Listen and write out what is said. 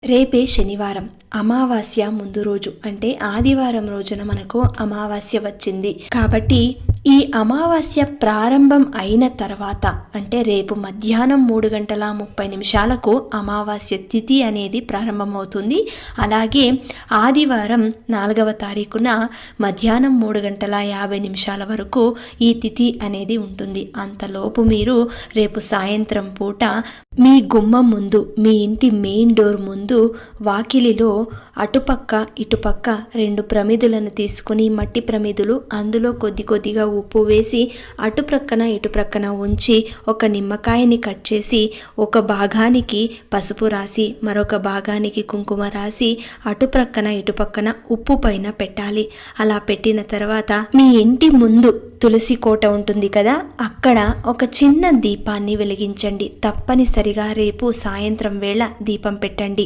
రేపే శనివారం, అమావాస్య ముందు రోజు అంటే ఆదివారం రోజున మనకు అమావాస్య వచ్చింది. కాబట్టి ఈ అమావాస్య ప్రారంభం అయిన తర్వాత అంటే రేపు మధ్యాహ్నం 3:30 అమావాస్య తిథి అనేది ప్రారంభమవుతుంది. అలాగే ఆదివారం 4వ తారీఖున మధ్యాహ్నం 3:50 వరకు ఈ తిథి అనేది ఉంటుంది. అంతలోపు మీరు రేపు సాయంత్రం పూట మీ గుమ్మం ముందు, మీ ఇంటి మెయిన్ డోర్ ముందు వాకిలిలో అటుపక్క ఇటుపక్క 2 ప్రమిదులను తీసుకుని, మట్టి ప్రమిదులు, అందులో కొద్దిగా ఉప్పు వేసి అటుప్రక్కన ఇటుప్రక్కన ఉంచి ఒక నిమ్మకాయని కట్ చేసి ఒక భాగానికి పసుపు రాసి మరొక భాగానికి కుంకుమ రాసి అటుప్రక్కన ఇటుపక్కన ఉప్పు పైన పెట్టాలి. అలా పెట్టిన తర్వాత మీ ఇంటి ముందు తులసి కోట ఉంటుంది కదా, అక్కడ ఒక చిన్న దీపాన్ని వెలిగించండి. తప్పనిసరిగా రేపు సాయంత్రం వేళ దీపం పెట్టండి.